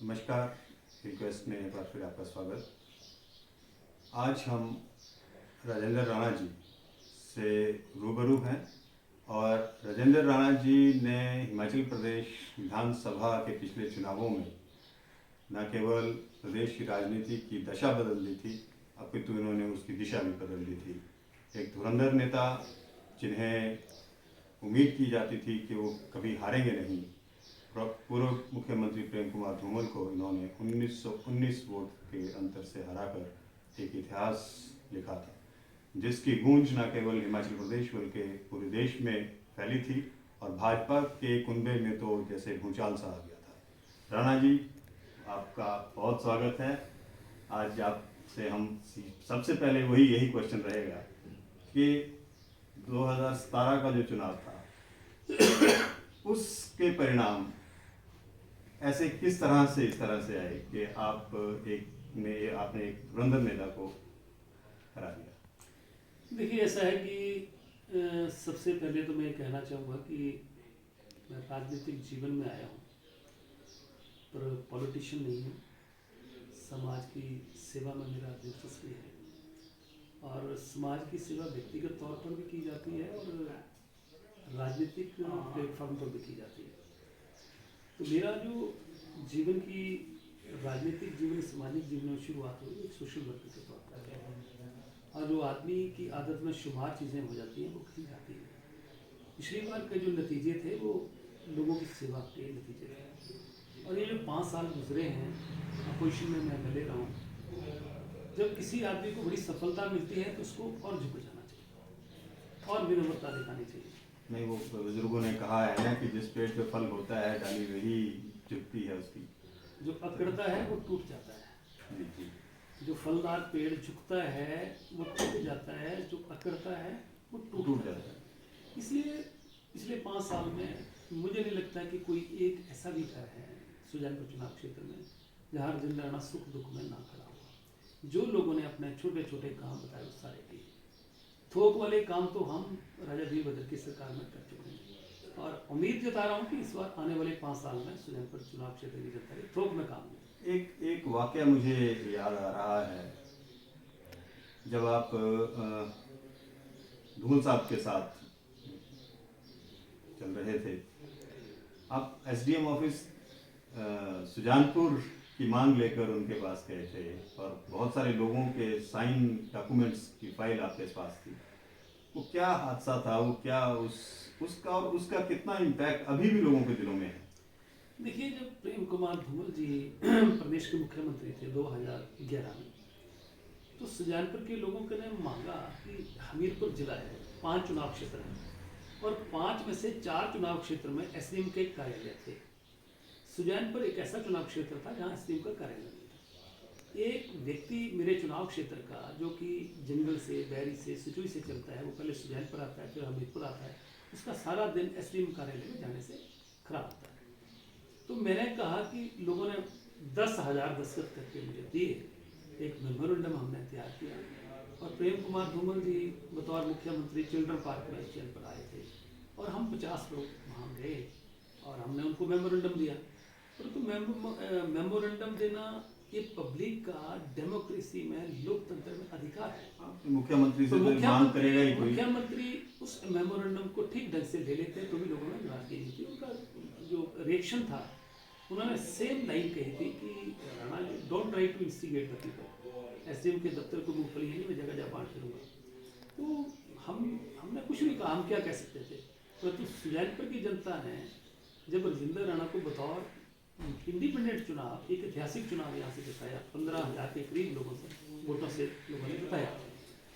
नमस्कार। रिक्वेस्ट में एक बार फिर आपका स्वागत। आज हम राजेंद्र राणा जी से रूबरू हैं और राजेंद्र राणा जी ने हिमाचल प्रदेश विधानसभा के पिछले चुनावों में न केवल प्रदेश की राजनीति की दशा बदल दी थी, अपितु इन्होंने उसकी दिशा भी बदल दी थी। एक धुरंधर नेता जिन्हें उम्मीद की जाती थी कि वो कभी हारेंगे नहीं, पूर्व मुख्यमंत्री प्रेम कुमार धूमल को इन्होंने 1919 वोट के अंतर से हराकर एक इतिहास लिखा था, जिसकी गूंज न केवल हिमाचल प्रदेश बल्कि पूरे देश में फैली थी और भाजपा के कुनबे में तो जैसे भूचाल सा आ गया था। राणा जी, आपका बहुत स्वागत है। आज आपसे हम सबसे पहले यही क्वेश्चन रहेगा कि 2017 का जो चुनाव था उसके परिणाम ऐसे किस तरह से इस तरह से आए कि आपने एक धुरंधर नेता को हरा दिया। देखिए, ऐसा है कि सबसे पहले तो मैं कहना चाहूँगा कि मैं राजनीतिक जीवन में आया हूँ पर पॉलिटिशियन नहीं हूँ। समाज की सेवा में मेरा दिलचस्पी है और समाज की सेवा व्यक्तिगत तौर पर भी की जाती है और राजनीतिक प्लेटफॉर्म पर भी की जाती है। तो मेरा जो जीवन की राजनीतिक जीवन सामाजिक जीवन में शुरुआत हुई एक सोशल वर्कर के तौर पर और जो आदमी की आदत में शुमार चीज़ें हो जाती हैं वो की जाती है। पिछली बार के जो नतीजे थे वो लोगों की सेवा के नतीजे थे और ये जो 5 साल गुजरे हैं अपोजिशन में मैं मिले रहा हूँ। जब किसी आदमी को बड़ी सफलता मिलती है तो उसको और झुक जाना चाहिए और विनम्रता दिखानी चाहिए। नहीं, वो बुजुर्गों ने कहा है ना कि जिस पेड़ पे फल होता है डाली वही झुकती है, उसकी जो अकड़ता है वो टूट जाता है। जी जी। जो फलदार पेड़ झुकता है वो टूट जाता है, जो अकड़ता है वो टूट जाता है। इसलिए पिछले 5 साल में मुझे नहीं लगता कि कोई एक ऐसा भी घर है सुजानपुर चुनाव क्षेत्र में जहाँ राजेंद्र राणा सुख दुख में ना खड़ा हुआ। जो लोगों ने अपने छोटे छोटे काम बताए वो सारे किए। थोक वाले काम तो हम राजा वीरभद्र की सरकार में कर चुके हैं और उम्मीद जता रहा हूँ कि इस बार आने वाले 5 साल में सुजानपुर चुनाव क्षेत्र की जनता के थोक में काम होगा। एक वाकया मुझे याद आ रहा है, जब आप धूमल साहब के साथ चल रहे थे, आप एसडीएम ऑफिस सुजानपुर की मांग लेकर उनके पास गए थे और बहुत सारे लोगों के साइन डॉक्यूमेंट्स की फाइल आपके पास थी। वो क्या हादसा था, वो क्या उसका और उसका कितना इम्पैक्ट अभी भी लोगों के दिलों में है? देखिए, जब प्रेम कुमार धूमल जी प्रदेश के मुख्यमंत्री थे 2011 में, तो सुजानपुर के लोगों ने मांगा कि हमीरपुर जिला है, 5 चुनाव क्षेत्र हैं और 5 में से 4 चुनाव क्षेत्र में एसडीएम के कार्यालय थे। सुजानपुर एक ऐसा चुनाव क्षेत्र था जहाँ एसडीएम का कार्यालय नहीं था। एक व्यक्ति मेरे चुनाव क्षेत्र का जो कि जंगल से, बैरी से, सिचुई से चलता है, वो पहले सुजानपुर आता है फिर हमीरपुर आता है, उसका सारा दिन एसडीएम कार्यालय में जाने से खराब होता है। तो मैंने कहा कि लोगों ने 10,000 दस्तखत करके मुझे दिए, एक मेमोरेंडम हमने तैयार किया और प्रेम कुमार धूमल जी बतौर मुख्यमंत्री चिल्ड्रन पार्क में स्टैंड पर आए थे और हम 50 लोग वहाँ गए और हमने उनको मेमोरेंडम दिया। परंतु मेमोरेंडम देना ये पब्लिक का डेमोक्रेसी में, लोकतंत्र में अधिकार है। मुख्यमंत्री से मांग करेगा ही कोई। मुख्यमंत्री उस मेमोरेंडम को ठीक ढंग से ले लेते तो भी लोगों ने नाराजगी नहीं थी। उनका जो रिएक्शन था, उन्होंने सेम लाइन कही थी कि Rana ji, don't try to instigate the people. SDM के दफ्तर को मूंगफली नहीं, मैं जगह जगह बांट करूँगा। तो हमने कुछ नहीं कहा, हम क्या कह सकते थे। परंतु सुजानपुर की जनता ने जब राजेंद्र राणा को बतौर इंडिपेंडेंट चुनाव, एक ऐतिहासिक चुनाव यहाँ से जिताया, 15,000 के करीब लोगों से वोटों से लोगों ने जिताया।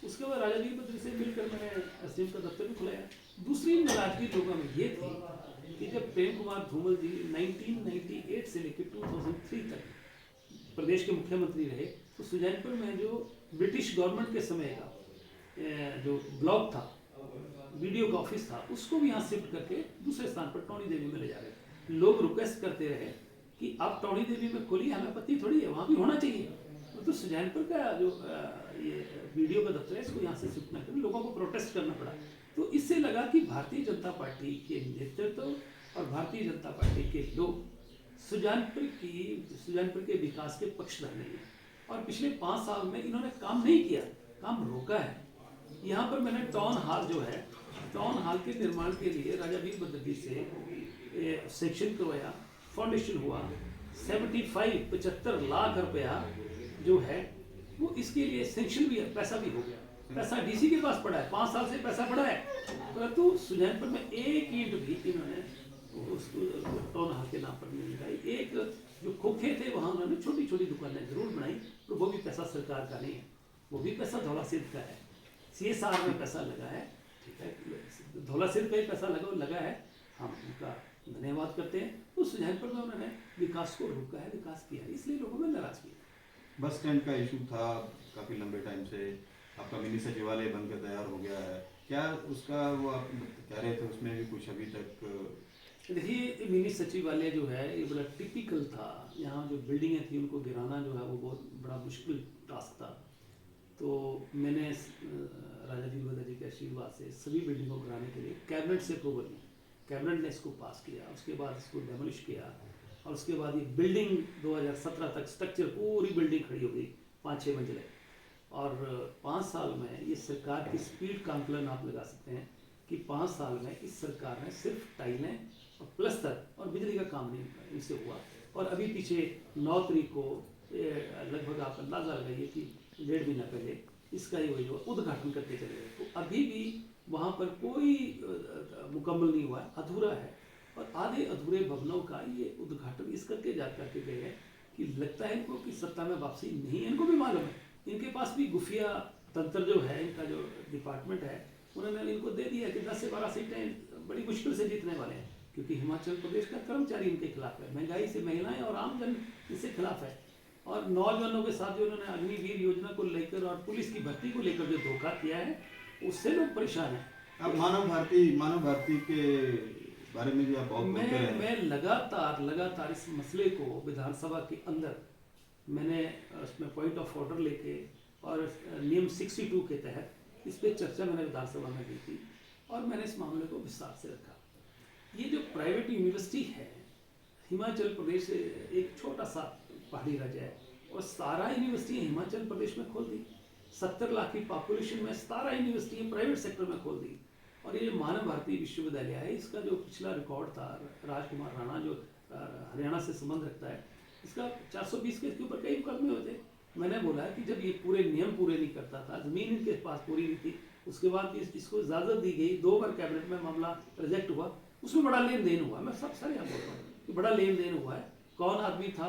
उसके बाद राजा वीरभद्र से मिलकर मैंने एसडीएम का दफ्तर भी खुलाया। दूसरी नाराजगी लोगों में ये थी कि जब प्रेम कुमार धूमल जी 1998 से लेकर 2003 तक प्रदेश के मुख्यमंत्री रहे, तो सुजानपुर में जो ब्रिटिश गवर्नमेंट के समय का जो ब्लॉक था, वीडियो का ऑफिस था, उसको भी यहाँ शिफ्ट करके दूसरे स्थान पर टौणी देवी में ले जा रहे थे। लोग रिक्वेस्ट करते रहे कि आप टौणी देवी में खोलिए, हमें आपत्ति थोड़ी है, वहाँ भी होना चाहिए। तो सुजानपुर का जो ये वीडियो का दफ्तर है, इसको यहाँ से शिफ्ट न कर, लोगों को प्रोटेस्ट करना पड़ा। तो इससे लगा कि भारतीय जनता पार्टी के नेतृत्व और भारतीय जनता पार्टी के लोग सुजानपुर के विकास के पक्षधर नहीं है, और पिछले 5 साल में इन्होंने काम नहीं किया, काम रोका है। यहाँ पर मैंने टाउन हॉल जो है, टाउन हॉल के निर्माण के लिए राजा वीर भद्र से सेक्शन करवाया, फाउंडेशन हुआ, 75 लाख रुपया जो है वो इसके लिए सेंक्शन भी है, पैसा भी हो गया, पैसा डीसी के पास पड़ा है, 5 साल से पैसा पड़ा है, परंतु सुजानपुर में एक ईंट भी इन्होंने उस टाउन हॉल के नाम पर नहीं लगाई। एक जो खोखे थे वहाँ उन्होंने छोटी छोटी दुकानें जरूर बनाई, पर वो भी पैसा सरकार का नहीं है, वो भी पैसा धौला सिद्ध का है, CSR में पैसा लगा है, ठीक है, धौला सिद्ध का ही पैसा लगा है, हम उनका धन्यवाद करते हैं। तो सुजानपुर में उन्होंने विकास को रोका है, विकास किया है, इसलिए लोगों में नाराजगी है। बस स्टैंड का इशू था काफ़ी लंबे टाइम से, आपका मिनी सचिवालय बनकर तैयार हो गया है, क्या उसका वो आप कह रहे थे उसमें भी कुछ अभी तक? देखिए, मिनी सचिवालय जो है ये बड़ा टिपिकल था, यहाँ जो बिल्डिंगें थी उनको गिराना जो है वो बहुत बड़ा मुश्किल टास्क था। तो मैंने राजा वीरभद्र जी के आशीर्वाद से सभी बिल्डिंगों को गिराने के लिए कैबिनेट से अप्रूवल ली, कैबिनेट ने इसको पास किया, उसके बाद इसको डेमोलिश किया, और उसके बाद ये बिल्डिंग 2017 तक स्ट्रक्चर पूरी बिल्डिंग खड़ी हो गई, 5-6 मंजिलें, और 5 साल में ये सरकार की स्पीड का आंकलन आप लगा सकते हैं कि 5 साल में इस सरकार ने सिर्फ टाइलें और प्लस्तर और बिजली का काम नहीं इनसे हुआ। और अभी पीछे 9 तारीख को लगभग आप अंदाज़ा लगाइए कि 1.5 महीना पहले इसका ही जो उद्घाटन करके चले गए, तो अभी भी वहाँ पर कोई मुकम्मल नहीं हुआ है, अधूरा है, और आधे अधूरे भवनों का ये उद्घाटन इस करके जा करके गए हैं कि लगता है इनको कि सत्ता में वापसी नहीं है। इनको भी मालूम है, इनके पास भी खुफिया तंत्र जो है, इनका जो डिपार्टमेंट है, उन्होंने इनको दे दिया कि 10 से 12 सीटें बड़ी मुश्किल से जीतने वाले हैं, क्योंकि हिमाचल प्रदेश का कर्मचारी इनके खिलाफ है, महंगाई से महिलाएं और आमजन इससे खिलाफ है, और नौजवानों के साथ जो उन्होंने अग्निवीर योजना को लेकर और पुलिस की भर्ती को लेकर जो धोखा किया है, उससे लोग परेशान हैं। अब मानव भारती के बारे में भी आप बहुत बोलते रहे हैं। मैं लगातार इस मसले को विधानसभा के अंदर मैंने उसमें पॉइंट ऑफ ऑर्डर लेके और नियम 62 के तहत इस पे चर्चा मैंने विधानसभा में की थी, और मैंने इस मामले को विस्तार से रखा। ये जो प्राइवेट यूनिवर्सिटी है, हिमाचल प्रदेश एक छोटा सा पहाड़ी राज्य है, और 17 यूनिवर्सिटी हिमाचल प्रदेश में खोल दी, 70 लाख की पॉपुलेशन में 17 यूनिवर्सिटी प्राइवेट सेक्टर में खोल दी। और ये मानव भारती विश्वविद्यालय है, इसका जो पिछला रिकॉर्ड था, राजकुमार राणा जो हरियाणा से संबंध रखता है, इसका 420 के ऊपर कई मुकदमे होते। मैंने बोला कि जब ये पूरे नियम पूरे नहीं करता था, जमीन इनके पास पूरी नहीं थी, उसके बाद इसको इजाज़त दी गई, 2 बार कैबिनेट में मामला रिजेक्ट हुआ, उसमें बड़ा लेन देन हुआ। मैं सब सारे यहाँ बोल रहा हूँ कि बड़ा लेन देन हुआ है। कौन आदमी था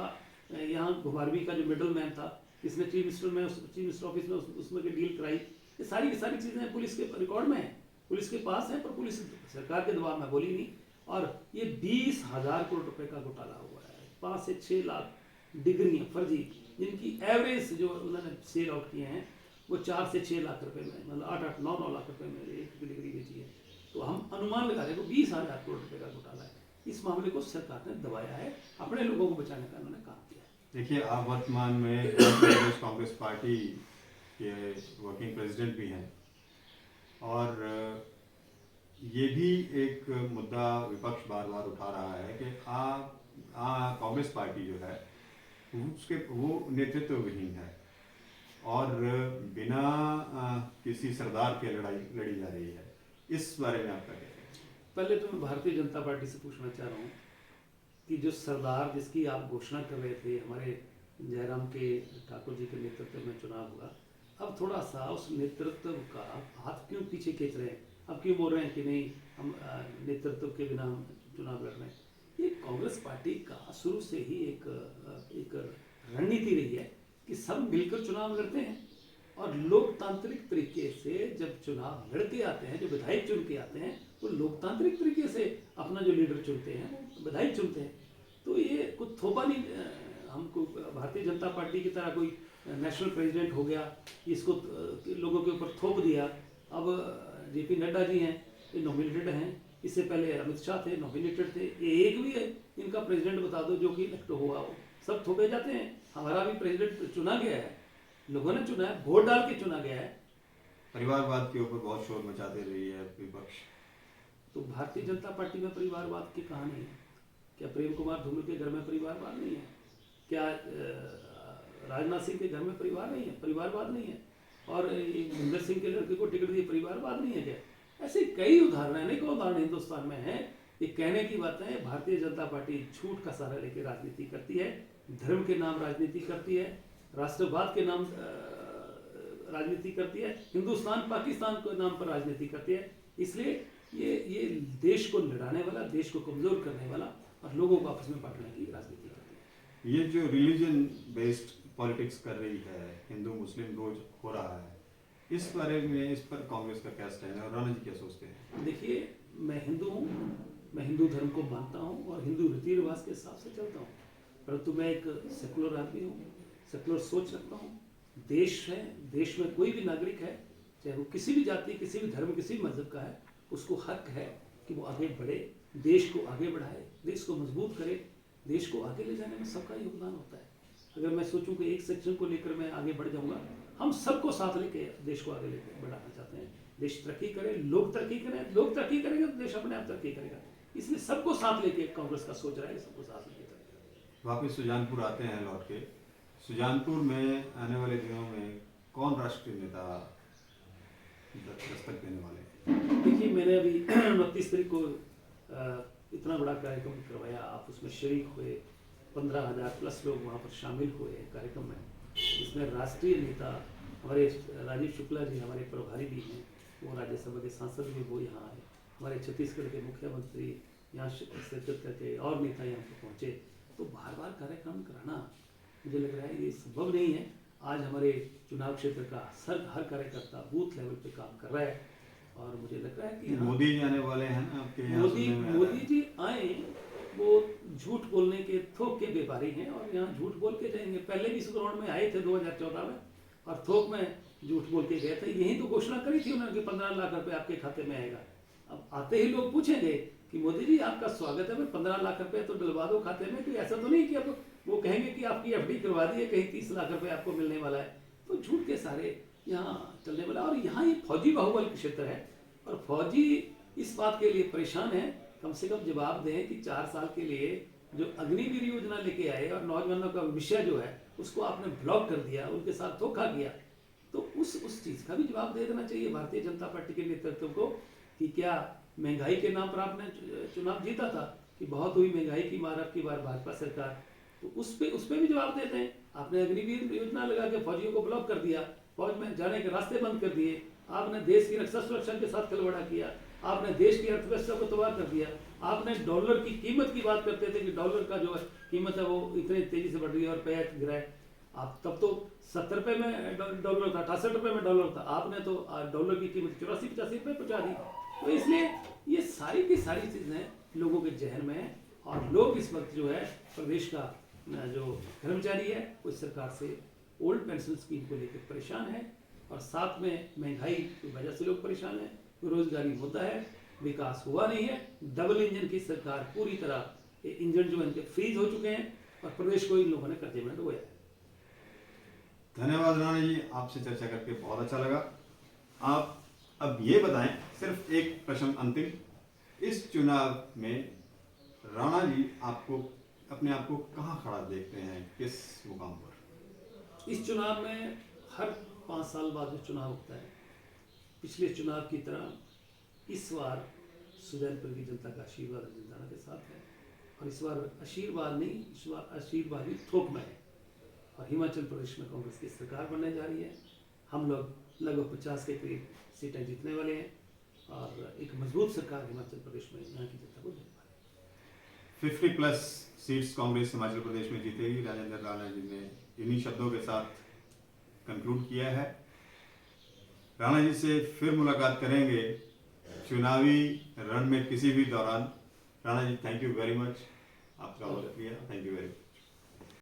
यहाँ घुमारवी का जो मिडल मैन था, किसने चीफ मिनिस्टर ऑफिस में उसमें डील कराई, ये सारी की सारी चीज़ें पुलिस के रिकॉर्ड में है, पुलिस के पास है, पर पुलिस सरकार के दबाव में बोली नहीं। और ये 20,000 करोड़ रुपए का घोटाला हुआ है, 5 से 6 लाख डिग्रियाँ फर्जी, जिनकी एवरेज जो उन्होंने सेल आउट किए हैं वो 4 से 6 लाख रुपए में, मतलब 8-9 लाख रुपए में एक डिग्री बेची है। तो हम अनुमान लगा रहे हैं 20,000 करोड़ रुपए का घोटाला है। इस मामले को सरकार ने दबाया है, अपने लोगों को बचाने का उन्होंने काम किया है। देखिए, आप वर्तमान में प्रदेश कांग्रेस पार्टी के वर्किंग प्रेसिडेंट भी हैं, और ये भी एक मुद्दा विपक्ष बार बार उठा रहा है कि कांग्रेस पार्टी जो है वो नेतृत्व विहीन है, और बिना किसी सरदार के लड़ी जा रही है। इस बारे में आपका क्या कहना है? पहले तो मैं भारतीय जनता पार्टी से पूछना चाह रहा हूँ कि जो सरदार जिसकी आप घोषणा कर रहे थे, हमारे जयराम के ठाकुर जी के नेतृत्व में चुनाव हुआ, अब थोड़ा सा उस नेतृत्व का हाथ क्यों पीछे खींच रहे हैं? अब क्यों बोल रहे हैं कि नहीं हम नेतृत्व के बिना हम चुनाव लड़ रहे हैं? ये कांग्रेस पार्टी का शुरू से ही एक रणनीति रही है कि सब मिलकर चुनाव लड़ते हैं, और लोकतांत्रिक तरीके से जब चुनाव लड़के आते हैं, जो विधायक चुन के आते हैं, तो लोकतांत्रिक तरीके से अपना जो लीडर चुनते हैं वो विधायक चुनते हैं। तो ये कुछ थोपा नहीं, हमको भारतीय जनता पार्टी की तरह कोई नेशनल प्रेसिडेंट हो गया, इसको लोगों के ऊपर थोप दिया। अब जेपी नड्डा जी हैं, ये नॉमिनेटेड हैं, इससे पहले अमित शाह थे, नॉमिनेटेड थे, ये एक भी है इनका प्रेसिडेंट बता दो जो कि इलेक्ट हुआ हो। सब थोपे जाते हैं। हमारा भी प्रेसिडेंट चुना गया है, लोगों ने चुना है, वोट डाल के चुना गया है। परिवारवाद के ऊपर बहुत शोर मचाते रही है विपक्ष। तो भारतीय जनता पार्टी में परिवारवाद की कहानी है। क्या प्रेम कुमार धूमल के घर में परिवारवाद नहीं है? क्या राजनाथ सिंह के घर में परिवार नहीं है, परिवारवाद नहीं है? और महेंद्र सिंह के लड़के को टिकट दिए, परिवारवाद नहीं है क्या? ऐसे कई उदाहरण, अनेकों उदाहरण हिंदुस्तान में हैं। ये कहने की बात है, भारतीय जनता पार्टी झूठ का सहारा लेकर राजनीति करती है, धर्म के नाम राजनीति करती है, राष्ट्रवाद के नाम राजनीति करती है, हिंदुस्तान पाकिस्तान के नाम पर राजनीति करती है। इसलिए ये देश को लड़ाने वाला, देश को कमजोर करने वाला और लोगों को आपस में बांटने की राजनीति करती है। ये जो रिलीजन बेस्ड पॉलिटिक्स कर रही है, हिंदू मुस्लिम रोज हो रहा है, इस बारे में, इस पर कांग्रेस का क्या स्टैंड है और राणा जी क्या सोचते हैं? देखिए, मैं हिंदू हूँ, मैं हिंदू धर्म को मानता हूँ और हिंदू रीति रिवाज के हिसाब से चलता हूँ, परंतु मैं एक सेकुलर आदमी हूँ, सेकुलर सोच रखता हूँ। देश है, देश में कोई भी नागरिक है, चाहे वो किसी भी जाति, किसी भी धर्म, किसी भी मजहब का है, उसको हक है कि वो आगे बढ़े, देश को आगे बढ़ाए, देश को मजबूत करे। देश को आगे ले जाने में सबका योगदान होता है। अगर मैं सोचूं कि एक सेक्शन को लेकर मैं आगे बढ़ जाऊंगा, हम सबको साथ लेके देश को आगे लेकर बढ़ाना चाहते हैं। देश तरक्की करे, लोग तरक्की करें, लोग तरक्की करेंगे तो देश अपने आप तरक्की करेगा। इसलिए सबको साथ लेके कांग्रेस का सोच रहा है, सबको साथ लेके तरक्की। वापिस सुजानपुर आते हैं लौट के। सुजानपुर में आने वाले दिनों में कौन राष्ट्रीय नेता दस्तक देने वाले हैं? देखिए, मैंने अभी 29 तारीख को इतना बड़ा कार्यक्रम करवाया, आप उसमें शरीक हुए, 15,000 प्लस लोग वहाँ पर शामिल हुए कार्यक्रम में। इसमें राष्ट्रीय नेता हमारे राजीव शुक्ला जी, हमारे प्रभारी भी हैं, वो राज्यसभा के सांसद भी वो यहाँ आए, हमारे छत्तीसगढ़ के मुख्यमंत्री यहाँ शिरकत करके और नेता यहाँ पर पहुँचे। तो बार बार कार्यक्रम कराना मुझे लग रहा है ये संभव नहीं है। आज हमारे चुनाव क्षेत्र का हर कार्यकर्ता बूथ लेवल पे काम कर रहा है और मुझे लग रहा है कि मोदी जी आने वाले हैं आपके यहाँ? मोदी जी आए, वो झूठ बोलने के थोक के व्यापारी हैं और यहाँ झूठ बोल के जाएंगे। पहले भी इस ग्राउंड में आए थे 2014 में और थोक में झूठ बोल के गए थे। यही तो घोषणा करी थी उन्होंने कि 15 लाख रुपए आपके खाते में आएगा। अब आते ही लोग पूछेंगे कि मोदी जी आपका स्वागत है, 15 लाख रुपए तो डलवा दो खाते में। तो ऐसा तो नहीं कि अब वो कहेंगे कि आपकी एफडी करवा दी है, कहीं 30 लाख रुपए आपको मिलने वाला है। तो झूठ के सारे यहाँ चलने वाला। और यहाँ ये फौजी बाहुबल क्षेत्र है और फौजी इस बात के लिए परेशान है, कम से कम जवाब दें कि 4 साल के लिए जो अग्निवीर योजना लेके आए और नौजवानों का विषय जो है उसको आपने ब्लॉक कर दिया, उनके साथ धोखा किया। तो उस चीज का भी जवाब दे देना चाहिए भारतीय जनता पार्टी के नेतृत्व को कि क्या महंगाई के नाम पर आपने चुनाव जीता था कि बहुत हुई महंगाई की मार आपकी बार भाजपा सरकार, तो उस पे भी जवाब देते हैं। आपने अग्निवीर योजना लगा के फौजियों को ब्लॉक कर दिया, फौज में जाने के रास्ते बंद कर दिए, आपने देश की रक्षा सुरक्षा के साथ खिलवाड़ा किया, आपने देश की अर्थव्यवस्था को तबाह कर दिया। आपने डॉलर की कीमत की बात करते थे कि डॉलर का जो कीमत है वो इतनी तेजी से बढ़ रही है और पैर गिरा है। आप तब तो 70 रुपए में डॉलर था, 68 रुपए में डॉलर था, आपने तो डॉलर की कीमत 84-85 रुपए पहुंचा दी। तो इसलिए ये सारी की सारी चीजें लोगों के जहन में है और लोग इस वक्त जो है प्रदेश का जो कर्मचारी है वो सरकार से ओल्ड पेंशन स्कीम को लेकर परेशान है और साथ में महंगाई की वजह से लोग परेशान है, बेरोजगारी मुद्दा है, विकास हुआ नहीं है। डबल इंजन की सरकार पूरी तरह इंजन जो इनके फ्रीज हो चुके हैं और प्रदेश को इन लोगों ने कर्जे में डुबोया है। धन्यवाद राणा जी, आपसे चर्चा करके बहुत अच्छा लगा। आप अब ये बताएं, सिर्फ एक प्रश्न अंतिम, इस चुनाव में राणा जी आपको अपने आप को कहाँ खड़ा देखते हैं, किस मुकाम पर? इस चुनाव में हर 5 साल बाद जो चुनाव होता है, पिछले चुनाव की तरह इस बार सुजानपुर की जनता का आशीर्वाद जनता के साथ है और इस बार आशीर्वाद नहीं, इस बार आशीर्वाद ही थोक में है और हिमाचल प्रदेश में कांग्रेस की सरकार बनने जा रही है। हम लोग लगभग 50 के करीब सीटें जीतने वाले हैं और एक मजबूत सरकार हिमाचल प्रदेश में यहाँ की जनता को देने वाली है। 50+ सीट्स कांग्रेस हिमाचल प्रदेश में जीतेगी, राजेंद्र राणा जी ने इन्हीं शब्दों के साथ कंक्लूड किया है। राणा जी से फिर मुलाकात करेंगे चुनावी रण में किसी भी दौरान। Rana ji, thank you very much, आपका बहुत शुक्रिया, थैंक यू वेरी मच।